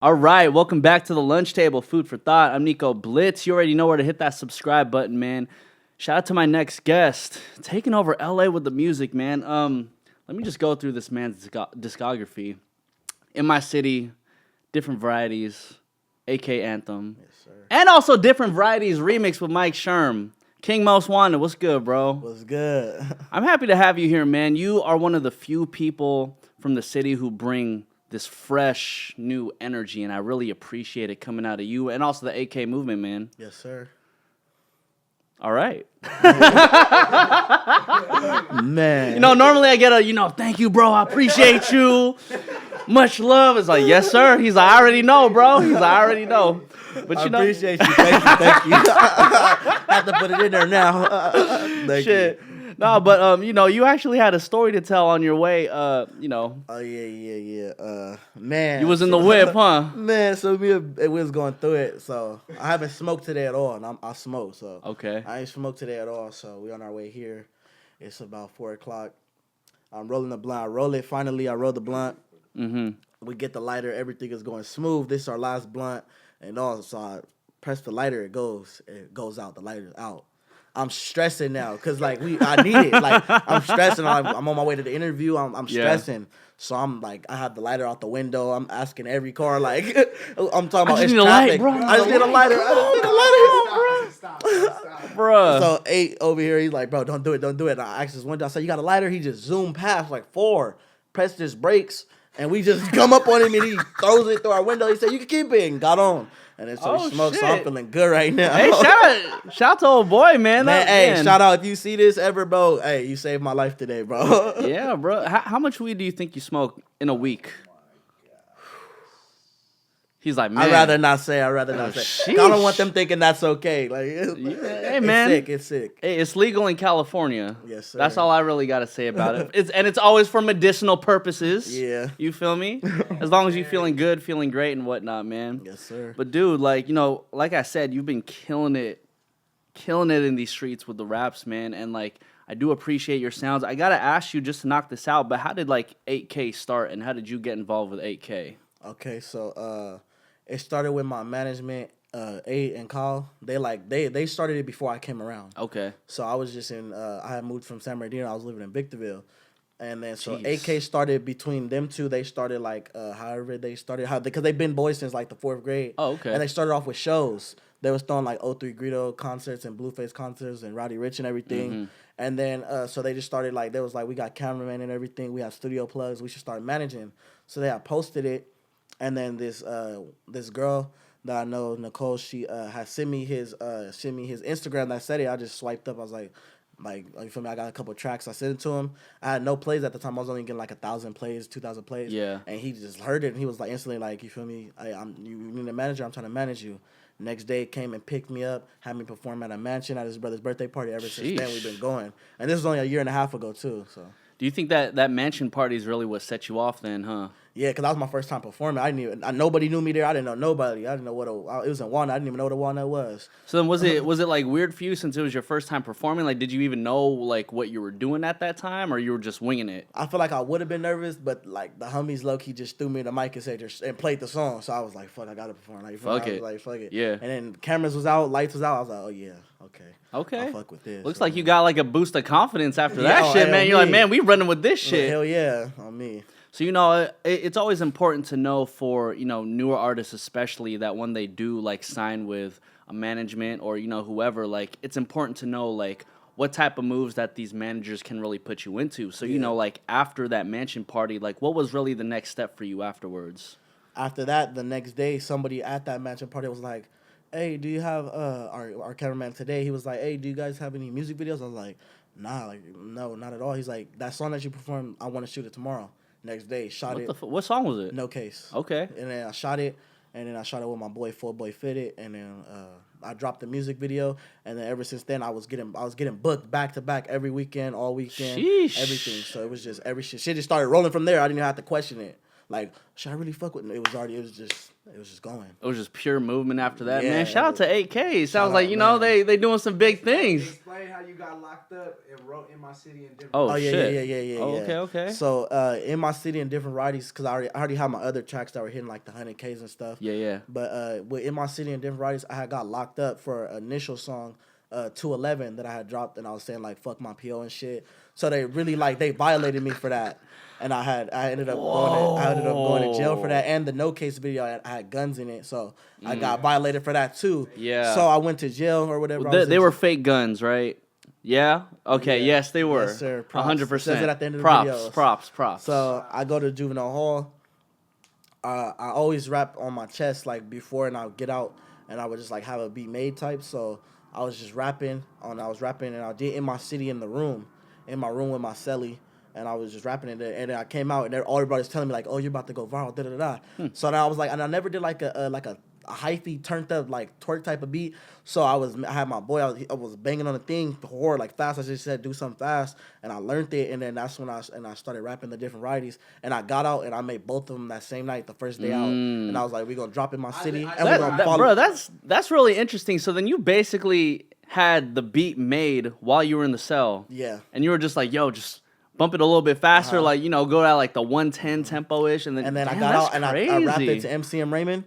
All right, welcome back to the lunch table, food for thought. I'm Nico Blitz. You already know where to hit that subscribe button, man. Shout out to my next guest, taking over LA with the music, man. Let me just go through this man's discography. In My City, Different Varieties, AK Anthem, Yes, sir. and also Different Varieties remix with Mike Sherm. King Most Wanted, what's good, bro? What's good? I'm happy to have you here, man. You are one of the few people from the city who bring this fresh, new energy, and I really appreciate it coming out of you and also the AK movement, man. Yes, sir. All right. Man. You know, normally I get a, thank you, bro. I appreciate you. Much love. It's like, yes, sir. He's like, I already know, bro. He's like, I already know. But I appreciate you. Thank you. Have to put it in there now. Thank shit. you. No, but you actually had a story to tell on your way. Oh yeah. Man. You was in the whip, huh? Man, so we was going through it. So I haven't smoked today at all, and I smoke. So Okay. I ain't smoked today at all. So we on our way here. It's about 4:00. I'm rolling the blunt. I roll it. Finally, I roll the blunt. Mm-hmm. We get the lighter. Everything is going smooth. This is our last blunt, and all. So I press the lighter. It goes out. The lighter's out. I'm stressing now because I need it. Like I'm stressing. I'm on my way to the interview. I'm stressing. So I'm like, I have the lighter out the window. I'm asking every car. Like I'm talking about. just It's need a traffic. light, bro. I just need a lighter. I just need a lighter. Bruh. So 8 over here, he's like, bro, don't do it. And I asked this window. I said, you got a lighter? He just zoomed past like 4, pressed his brakes, and we just come up on him and he throws it through our window. He said, you can keep it, and got on. And then so he smoked, so I'm shit. feeling good right now. Hey, shout out to old boy, man. Man, shout out if you see this ever, bro. Hey, you saved my life today, bro. Yeah, bro. How much weed do you think you smoke in a week? He's like, man. I'd rather not say. I sheesh. don't want them thinking that's okay. Like, Hey, man. It's sick. Hey, it's legal in California. Yes, sir. That's all I really got to say about it. It's always for medicinal purposes. Yeah. You feel me? As long as you feeling good, feeling great, and whatnot, man. Yes, sir. But dude, like I said, you've been killing it in these streets with the raps, man. And like, I do appreciate your sounds. I gotta ask you just to knock this out. But how did like 8K start, and how did you get involved with 8K? Okay, so it started with my management, A and Kyle. They started it before I came around. Okay. So I was just in. I had moved from San Bernardino. I was living in Victorville, and then so Jeez. AK started between them two. They started because they've been boys since like the 4th grade. Oh, okay. And they started off with shows. They was throwing like 03 Greedo concerts and Blueface concerts and Roddy Ricch and everything. Mm-hmm. And then so they just started they was like, we got cameramen and everything. We have studio plugs. We should start managing. So they had posted it. And then this girl that I know, Nicole, she had sent me his Instagram that said it. I just swiped up. I was like, you feel me? I got a couple of tracks. I sent it to him. I had no plays at the time. I was only getting like 1,000 plays, 2,000 plays. Yeah. And he just heard it, and he was like instantly like, you feel me? You need a manager. I'm trying to manage you. Next day, came and picked me up, had me perform at a mansion at his brother's birthday party. Ever since then, we've been going. And this was only a year and a half ago too. So. Do you think that mansion party is really what set you off then, huh? Yeah, because that was my first time performing. Nobody knew me there. I didn't know nobody. I didn't know it was in Walnut. I didn't even know what a Walnut was. So then was it like weird for you since it was your first time performing? Like, did you even know like what you were doing at that time, or you were just winging it? I feel like I would have been nervous, but like the homies low-key just threw me the mic and said and played the song. So I was like, fuck, I gotta perform. Like, Fuck I it. was like, fuck it. Yeah. And then cameras was out, lights was out. I was like, oh yeah, okay. Okay. I'll fuck with this. Looks So, like you got like a boost of confidence after Yeah, that oh, shit, hell man. You're like, me. man, we running with this well, shit. hell yeah, on me. So, it's always important to know for, newer artists especially that when they do, like, sign with a management or, whoever, like, it's important to know, like, what type of moves that these managers can really put you into. So, like, after that mansion party, like, what was really the next step for you afterwards? After that, the next day, somebody at that mansion party was like, hey, do you have, our cameraman today, he was like, hey, do you guys have any music videos? I was like, nah, like, no, not at all. He's like, that song that you performed, I want to shoot it tomorrow. Next day, shot it. What song was it? No Case. Okay. And then I shot it, with my boy, Full Boy Fitted, and then I dropped the music video, and then ever since then, I was getting booked back to back every weekend, all weekend, Sheesh. everything. So it was just shit just started rolling from there. I didn't even have to question it. like, should I really fuck with? It was just going. It was just pure movement after that, Yeah, man. Shout out to 8K. Sounds out, like, you know, man. they doing some big things. Explain how you got locked up and wrote In My City and different. Oh, yeah, shit. yeah. Oh, okay. So In My City and different varieties, because I already had my other tracks that were hitting like the 100Ks and stuff. Yeah. But with In My City and different varieties, I had got locked up for an initial song, 211, that I had dropped, and I was saying like fuck my PO and shit. So they really they violated me for that. And I ended up going to jail for that, and the No Case video I had guns in it, so I got violated for that too. Yeah. So I went to jail or whatever. They were fake guns, right? Yeah. Okay. Yeah. Yes, they were. Yes, sir. Props. 100%. It says it at the end of the videos. Props. So I go to juvenile hall. I always rap on my chest like before, and I would get out and I would just like have a beat made type. So I was just rapping, and I did In My City in my room with my celly. And I was just rapping it, and then I came out, and everybody's telling me like, "Oh, you're about to go viral." Da da da. So then I was like, and I never did like a hyphy turned up like twerk type of beat. So I had my boy, I was banging on the thing hard like fast. I just said do something fast, and I learned it, and then that's when I started rapping the different varieties, and I got out and I made both of them that same night, the first day out, and I was like, we gonna drop In My City, and we're gonna follow. Bro, that's really interesting. So then you basically had the beat made while you were in the cell. Yeah. And you were just like, yo, just bump it a little bit faster, like, you know, go at like the 110 tempo-ish, and then I got out and I rapped it to MCM Raymond,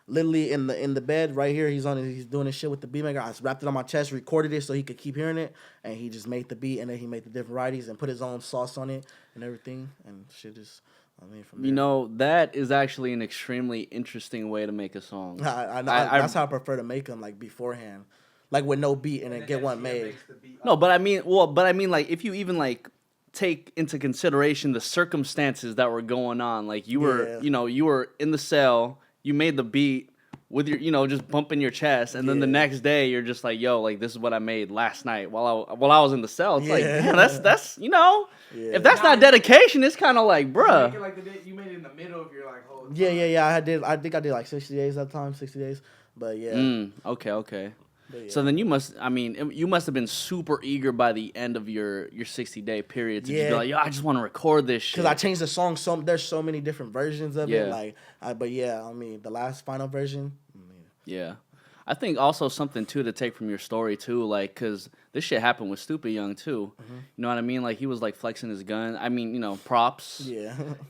literally in the bed right here. He's doing his shit with the beat maker. I just wrapped it on my chest, recorded it so he could keep hearing it, and he just made the beat, and then he made the different varieties and put his own sauce on it and everything, and shit is. From there. You know, that is actually an extremely interesting way to make a song. That's how I prefer to make them, like beforehand, like with no beat, and then get one made. No, but I mean, like if you even like take into consideration the circumstances that were going on, like you were, you were in the cell, you made the beat with your, just bumping your chest, and then the next day you're just like, yo, like this is what I made last night while I was in the cell. It's like, damn, that's if that's not dedication, it's kind of like, bruh. You made it in the middle of your like whole. Yeah. I think I did like 60 days at the time, 60 days, but yeah. Okay. Yeah. So then you must have been super eager by the end of your 60-day period to just be like, yo, I just want to record this shit. Because I changed the song, there's so many different versions of it. But the last final version. Yeah. I think also something, too, to take from your story, too, like, because this shit happened with Stupid Young, too. Mm-hmm. You know what I mean? Like, he was, like, flexing his gun. I mean, props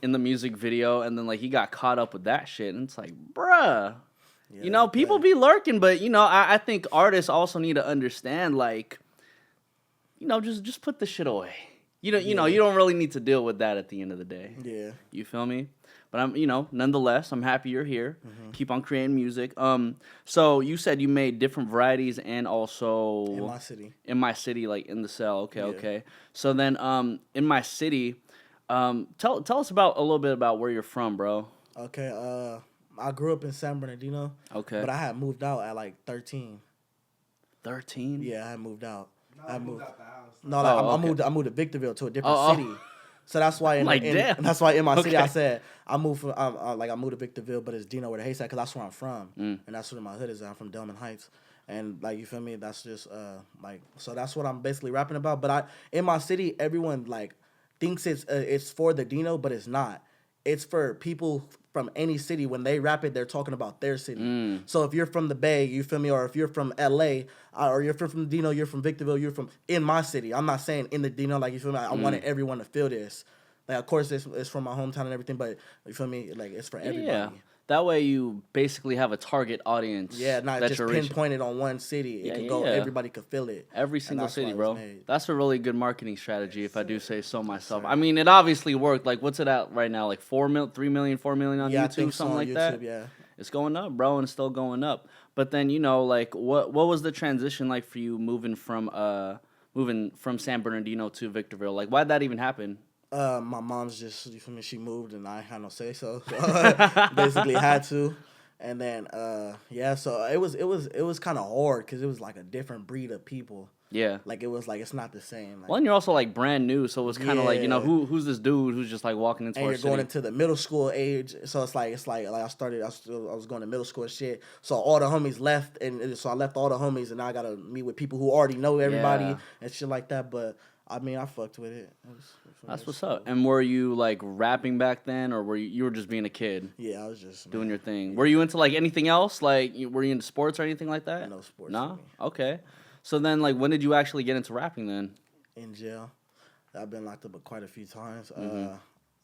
in the music video, and then, like, he got caught up with that shit, and it's like, bruh. Yeah, people be lurking, but, I think artists also need to understand, like, just put the shit away. You don't really need to deal with that at the end of the day. Yeah. You feel me? But I'm, nonetheless, I'm happy you're here. Mm-hmm. Keep on creating music. So you said you made different varieties and also In My City, like in the cell. Okay. So then, In My City, tell us a little bit about where you're from, bro. Okay. I grew up in San Bernardino. Okay. But I had moved out at like 13. 13? Yeah, I had moved out. I moved out the house. No, I moved to Victorville, to a different city. So that's why that's why In My City I said I moved from I moved to Victorville, but it's Dino where the haystack, because that's where I'm from, and that's where my hood is. I'm from Delman Heights, and like, you feel me? That's just so that's what I'm basically rapping about. But In My City, everyone like thinks it's for the Dino, but it's not. It's for people from any city. When they rap it, they're talking about their city. So if you're from the Bay, you feel me, or if you're from LA, or you're from the Dino, you're from Victorville, you're from In My City. I'm not saying in the Dino, like, you feel me? I wanted everyone to feel this. Like, of course, it's from my hometown and everything, but you feel me? Like, it's for everybody. Yeah. That way you basically have a target audience. Yeah, not just pinpointed on one city. It can go, everybody could feel it. Every single city, bro. That's a really good marketing strategy, if I do say so myself. I mean, it obviously worked. Like, what's it at right now? Like 4 million on YouTube, I think something like YouTube, that? Yeah. It's going up, bro, and it's still going up. But then, like, what was the transition like for you moving from San Bernardino to Victorville? Like, why'd that even happen? My mom's just, you feel me, she moved and I had no say so. Basically had to. And then so it was kind of hard because it was like a different breed of people. Yeah. Like, it was like, it's not the same. Like, well, and you're also like brand new, so it was kind of like, who's this dude who's just like walking into our city? And you're going into the middle school age, so it's like I was going to middle school and shit. So all the homies left, and so I left all the homies, and now I gotta meet with people who already know everybody and shit like that. But I mean, I fucked with it. That's what's up. And were you like rapping back then, or were you were just being a kid? Yeah, I was just doing your thing. Yeah. Were you into like anything else? Like, were you into sports or anything like that? No sports. No. Okay. So then, like, when did you actually get into rapping then? In jail. I've been locked up quite a few times.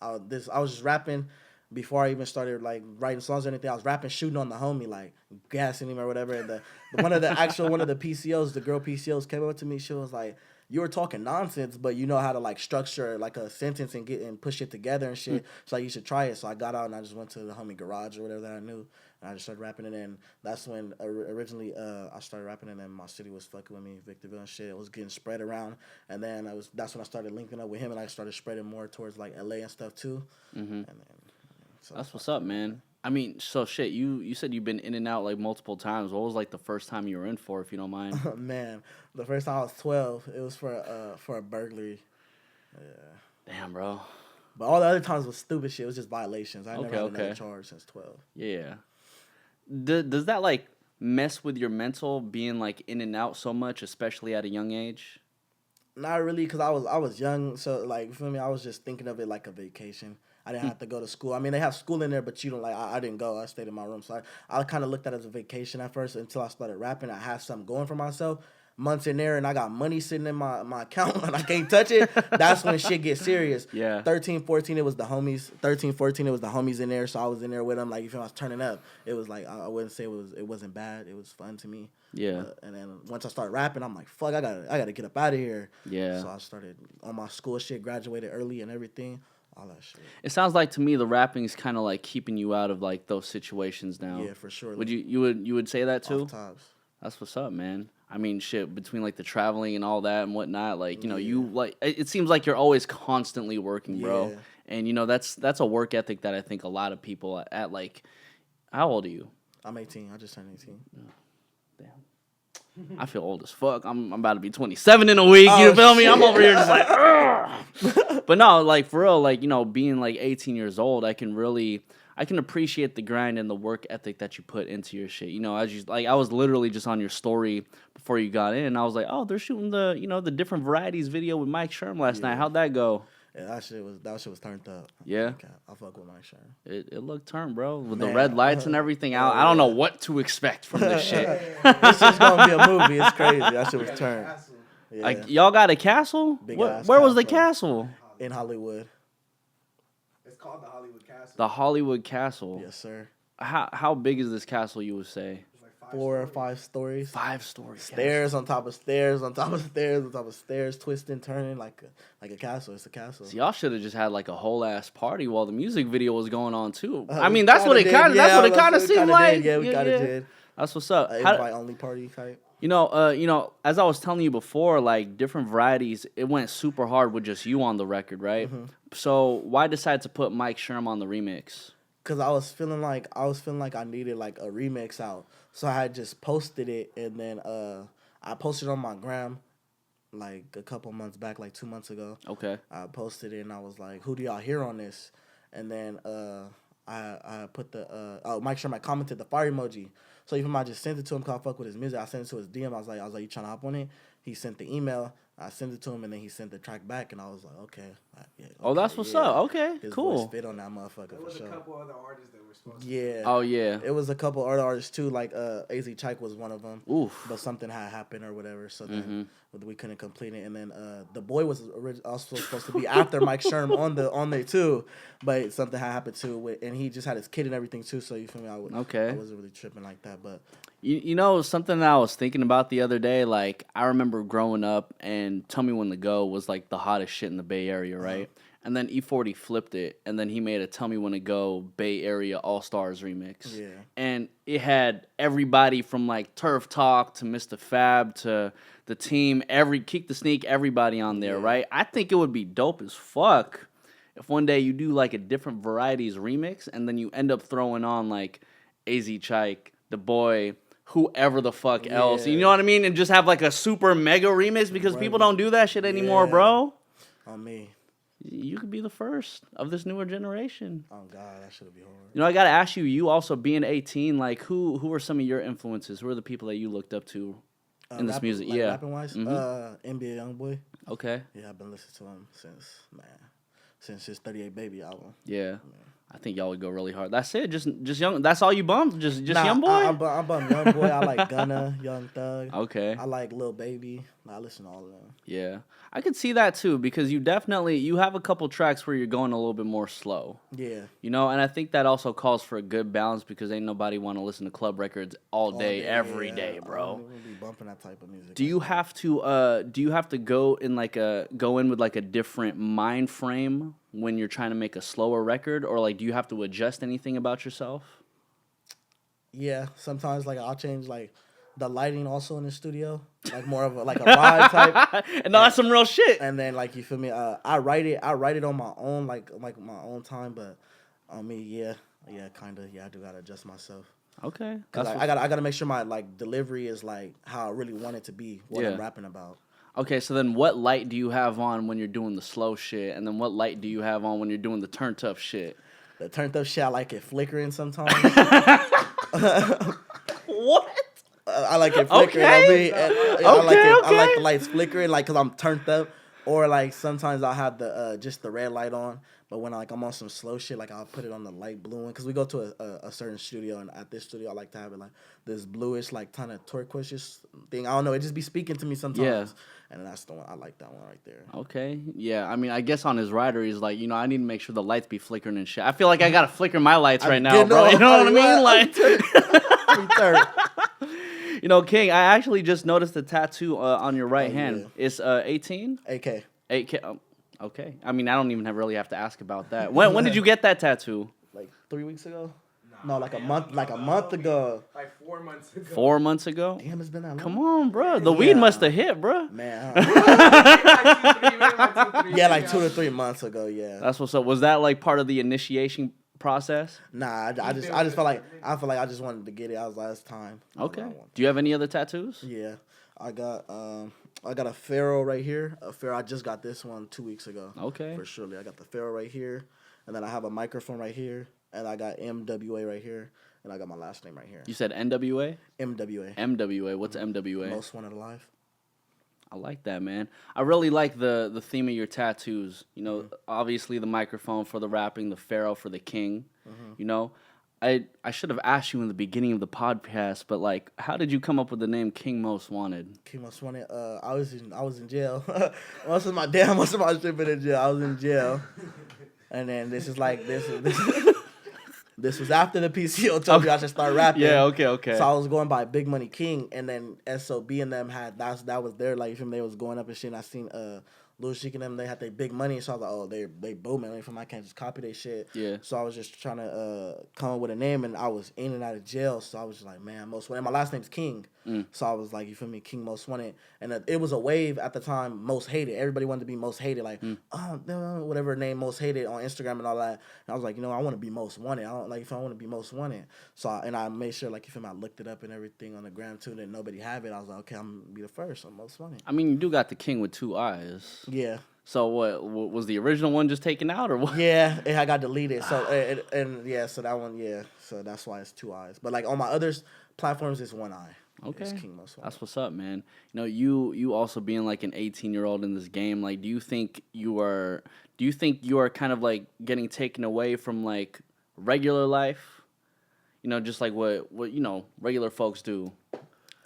I was just rapping before I even started like writing songs or anything. I was rapping, shooting on the homie, like gassing him or whatever. And one of the PCOs, the girl PCOs came up to me. She was like, "You were talking nonsense, but you know how to like structure like a sentence and push it together and shit. So like, you should try it." So I got out and I just went to the homie garage or whatever that I knew, and I just started rapping. And then that's when originally I started rapping, and then my city was fucking with me, Victorville and shit. It was getting spread around, and then that's when I started linking up with him, and I started spreading more towards like LA and stuff too. And then, so that's what's up, man. I mean, so shit, you said you've been in and out like multiple times. What was like the first time you were in for, if you don't mind? Man, the first time I was 12, it was for a burglary. Yeah. Damn, bro. But all the other times was stupid shit. It was just violations. I never had another charge since 12. Yeah. Does that like mess with your mental being like in and out so much, especially at a young age? Not really, because I was young, so like you feel me. I was just thinking of it like a vacation. I didn't have to go to school. I mean, they have school in there, but you don't like. I didn't go. I stayed in my room, so I kind of looked at it as a vacation at first until I started rapping. I had something going for myself. Months in there, and I got money sitting in my account, and I can't touch it. That's when shit gets serious. Yeah. 13, 14, it was the homies. 13, 14, it was the homies in there, so I was in there with them. Like, you feel me? I was turning up. It was like I wouldn't say it wasn't bad. It was fun to me. Yeah. And then once I started rapping, I'm like, fuck, I gotta get up out of here. Yeah. So I started on my school shit, graduated early and everything. All that shit. It sounds like to me the rapping is kind of like keeping you out of like those situations now. Yeah, for sure. Would you would say that too? Off tops. That's what's up, man. I mean, shit, between like the traveling and all that and whatnot, like, you know, you like it seems like you're always constantly working, bro. Yeah. And you know, that's a work ethic that I think a lot of people at like, how old are you? I'm 18. I just turned 18. Damn. I feel old as fuck. I'm about to be 27 in a week. You feel me? I'm over here just like, ugh. But no, like for real, like, you know, being like 18 years old, I can appreciate the grind and the work ethic that you put into your shit. You know, as you like, I was literally just on your story before you got in, and I was like, oh, they're shooting the different varieties video with Mike Sherm last night. How'd that go? Yeah, that shit was turned up. Yeah, okay. I fuck with Mike Sherm. It looked turned, bro, with the red lights and everything. I don't know what to expect from this shit. This shit's gonna be a movie. It's crazy. That shit was turned. Yeah. Like, y'all got a castle? Where was the castle? In Hollywood. It's called the Hollywood Castle. The Hollywood Castle. Yes, sir. How big is this castle, you would say? It's like 4 or 5 stories. 5 stories. Stairs on top of stairs on top of stairs on top of stairs, twisting, turning like a castle. It's a castle. So y'all should have just had like a whole ass party while the music video was going on too. I mean, that's what it kind of seemed like. Yeah, we kind of did. That's what's up. Invite only party type. You know, as I was telling you before, like different varieties, it went super hard with just you on the record, right? Mm-hmm. So why decide to put Mike Sherm on the remix? Cause I was feeling like I needed like a remix out, so I had just posted it, and then I posted it on my gram, like a couple months back, like 2 months ago. Okay. I posted it and I was like, "Who do y'all hear on this?" And then I put Mike Sherm commented the fire emoji. So even I just sent it to him, cause I fuck with his music. I sent it to his DM. I was like, you trying to hop on it? He sent the email. I sent it to him, and then he sent the track back, and I was like, okay. Oh, that's what's up. Okay, his cool. Voice fit on that motherfucker. There was a couple other artists that were supposed to. Yeah. Oh yeah. It was a couple other artists too, like AZ Chike was one of them. Oof. But something had happened or whatever, so then we couldn't complete it. And then the boy was also supposed to be after Mike Sherm on there too, but something had happened too, and he just had his kid and everything too. So you feel me? I wasn't really tripping like that, but. You know, something that I was thinking about the other day, like, I remember growing up and Tell Me When to Go was, like, the hottest shit in the Bay Area, right? And then E40 flipped it, and then he made a Tell Me When to Go Bay Area All-Stars remix. Yeah. And it had everybody from, like, Turf Talk to Mr. Fab to the team, Keek the Sneak, everybody on there, right? I think it would be dope as fuck if one day you do, like, a different varieties remix, and then you end up throwing on, like, AZ Chike, The Boy, whoever the fuck else. You know what I mean? And just have like a super mega remix because people don't do that shit anymore, bro. On me. You could be the first of this newer generation. Oh God, that should be hard. You know, I gotta ask you, you also being 18, like who were some of your influences? Who are the people that you looked up to in this music? Like rapping wise, NBA YoungBoy. Okay. Yeah, I've been listening to him since his 38 Baby album. Yeah. I think y'all would go really hard. That's it. Just young. That's all you bump. Just Nah, young boy. I bum Young Boy. I like Gunna, Young Thug. Okay. I like Lil Baby. I listen to all of them. Yeah, I could see that too because you have a couple tracks where you're going a little bit more slow. Yeah. And I think that also calls for a good balance because ain't nobody want to listen to club records all day, every day, bro. I don't even be bumping that type of music. Do you have to go in with like a different mind frame when you're trying to make a slower record, or like do you have to adjust anything about yourself? Yeah, sometimes like I'll change like the lighting also in the studio, like more of a vibe type. And that's some real shit. And then like you feel me, I write it on my own like my own time, but on me, I do gotta adjust myself. Okay, Cause I gotta make sure my like delivery is like how I really want it to be, what I'm rapping about. Okay, so then what light do you have on when you're doing the slow shit, and then what light do you have on when you're doing the turned up shit? The turned up shit, I like it flickering sometimes. What? I like it flickering. Okay. I like the lights flickering, like because I'm turned up, or like sometimes I'll have the just the red light on. But when I'm on some slow shit, like I'll put it on the light blue one because we go to a certain studio, and at this studio I like to have it like this bluish, like kind of turquoise thing. I don't know, it just be speaking to me sometimes. Yeah. And that's the one I like, that one right there. Okay, yeah. I mean, I guess on his rider, he's like, I need to make sure the lights be flickering and shit. I feel like I gotta flicker my lights right now, bro. You know what I mean? Like, King, I actually just noticed the tattoo on your right hand. Yeah. It's 18? AK. 8K. Okay. I mean, I don't even really have to ask about that. When did you get that tattoo? Like 3 weeks ago? No, like a month ago. Like 4 months ago. 4 months ago? Damn, it's been that long. Come on, bro. The weed must have hit, bro. Man. Like 2 to 3 months ago, yeah. That's what's up. Was that like part of the initiation process? Nah, I just felt like I just wanted to get it. I was like, it's time. Okay. Do you have any other tattoos? Yeah. I got a pharaoh right here. A pharaoh. I just got this one 2 weeks ago. Okay. For surely. I got the pharaoh right here, and then I have a microphone right here, and I got MWA right here, and I got my last name right here. You said NWA? MWA. MWA. What's MWA? Most Wanted Alive. I like that, man. I really like the theme of your tattoos. Obviously the microphone for the rapping, the pharaoh for the king. I should have asked you in the beginning of the podcast, but like, how did you come up with the name King Most Wanted? King Most Wanted. I was in jail. most of my shit been in jail. I was in jail, and then this was after the PCO told me I should start rapping. Yeah, okay. So I was going by Big Money King, and then SOB and them had that was their like, they was going up and shit. And I seen Lil Sheik and them, they had their big money, so I was like, oh, they booming. Like, I can't just copy their shit. Yeah. So I was just trying to come up with a name, and I was in and out of jail, so I was just like, man, Most Wanted. My last name's King, so I was like, you feel me, King Most Wanted. And it was a wave at the time, Most Hated. Everybody wanted to be Most Hated, like, whatever name, Most Hated on Instagram and all that. And I was like, I want to be Most Wanted. I want to be Most Wanted. So I made sure, like, you feel me, I looked it up and everything on the gram too, and nobody have it. I was like, okay, I'm gonna be the first. I'm Most Wanted. I mean, you do got the king with 2 eyes. Yeah. So what was the original one just taken out or what? Yeah, it got deleted. So so that one, yeah. So that's why it's 2 eyes. But like on my other platforms, it's 1 eye. Okay, it's King Most Wanted. That's what's up, man. You also being like an 18-year-old in this game. Like, do you think you are kind of like getting taken away from like regular life? Just like what regular folks do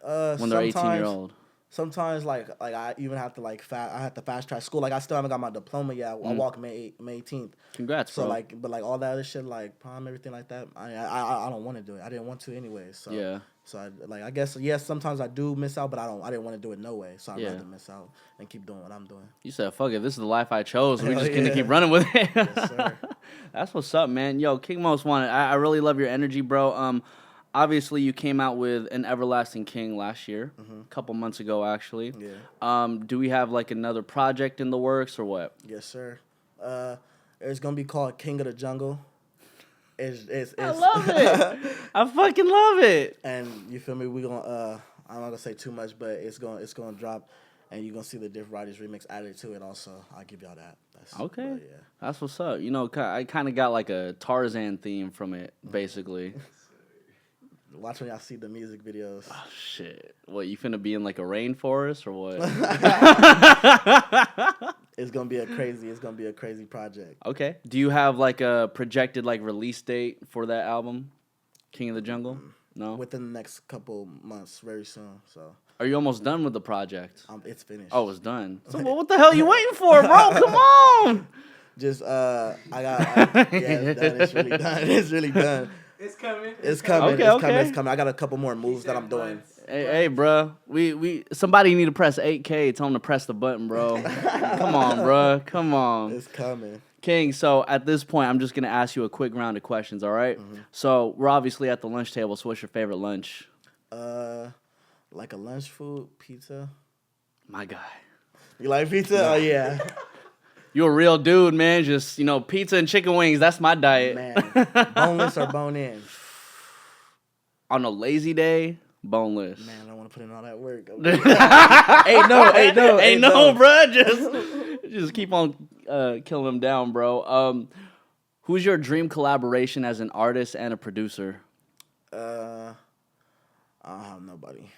when they're 18-year-old. Sometimes, like I even have to I have to fast track school. Like I still haven't got my diploma yet. I walk May 18th. Congrats, bro. So but all that other shit, like prom, everything like that, I don't want to do it. I didn't want to anyway. So yeah. So I guess yes, sometimes I do miss out, but I didn't want to do it no way. So I'd rather miss out and keep doing what I'm doing. You said, fuck it, this is the life I chose. We're just gonna keep running with it. Yes, sir. That's what's up, man. Yo, King Most Wanted. I really love your energy, bro. Obviously, you came out with An Everlasting King last year, a couple months ago, actually. Yeah. Do we have, like, another project in the works or what? Yes, sir. It's going to be called King of the Jungle. It's I love it. I fucking love it. And you feel me? We're going to, I'm not going to say too much, but it's going to drop, and you're going to see the Diff Varieties remix added to it also. I'll give y'all that. Okay. But, yeah. That's what's up. I kind of got, like, a Tarzan theme from it, basically. Watch when y'all see the music videos. Oh, shit. What, you finna be in like a rainforest or what? It's gonna be a crazy project. Okay. Do you have like a projected like release date for that album, King of the Jungle? No. Within the next couple months, very soon. So. Are you almost done with the project? It's finished. Oh, it's done. So what the hell are you waiting for, bro? Come on. Just yeah, it's done. It's really done. It's really done. It's coming. It's coming. Okay, It's okay. coming. It's coming. I got a couple more moves that I'm doing. Hey, bro. We somebody need to press 8K. Tell them to press the button, bro. Come on, bro. Come on. It's coming. King, so at this point, I'm just going to ask you a quick round of questions, all right? Mm-hmm. So we're obviously at the lunch table, so what's your favorite lunch? Like a lunch food, pizza. My guy. You like pizza? Oh, yeah. You a real dude, man. Just, pizza and chicken wings, that's my diet. Man, boneless or bone in? On a lazy day, boneless. Man, I don't want to put in all that work. Hey, no, bro. Just keep on killing them down, bro. Who's your dream collaboration as an artist and a producer? I don't have nobody.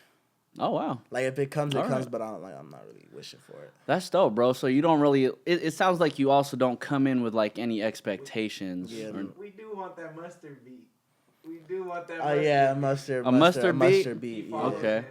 Oh, wow. Like, if it comes, it comes, right. but I'm not really wishing for it. That's dope, bro. So you don't really... It sounds like you also don't come in with, like, any expectations. Yeah. We do want that mustard beat. We do want that Oh, yeah, mustard A mustard beat? Mustard beat, yeah. Okay.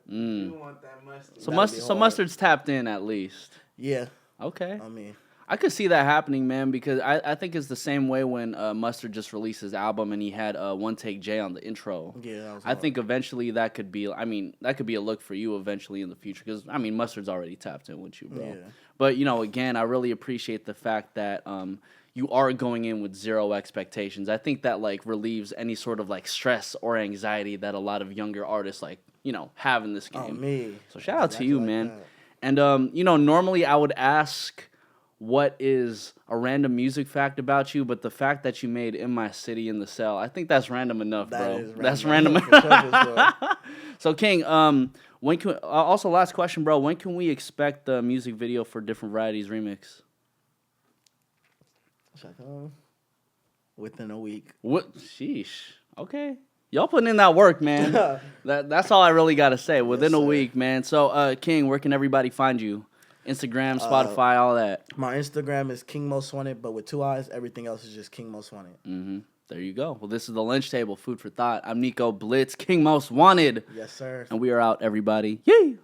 We do want that mustard. So mustard's tapped in at least. Yeah. Okay. I mean... I could see that happening, man, because I think it's the same way when Mustard just released his album and he had One Take J on the intro. Yeah, that was I hard. think eventually that could be a look for you eventually in the future because, Mustard's already tapped in with you, bro. Yeah. But, again, I really appreciate the fact that you are going in with zero expectations. I think that, like, relieves any sort of, like, stress or anxiety that a lot of younger artists, like, have in this game. Oh, me. So shout out to you, Like man. that. And, normally I would ask what is a random music fact about you, but the fact that you made In My City in the Cell, I think that's random enough, bro. That's random. For sure. So, King, when can also last question, bro? When can we expect the music video for Different Varieties remix? Within a week. What? Sheesh. Okay. Y'all putting in that work, man. That's all I really got to say. Within a week, man. So, King, where can everybody find you? Instagram, Spotify, all that. My Instagram is KingMostWanted, but with 2 eyes. Everything else is just KingMostWanted. Mm-hmm. There you go. Well, this is the Lunch Table, food for thought. I'm Nico, Blitz, King Most Wanted. Yes, sir. And we are out, everybody. Yay!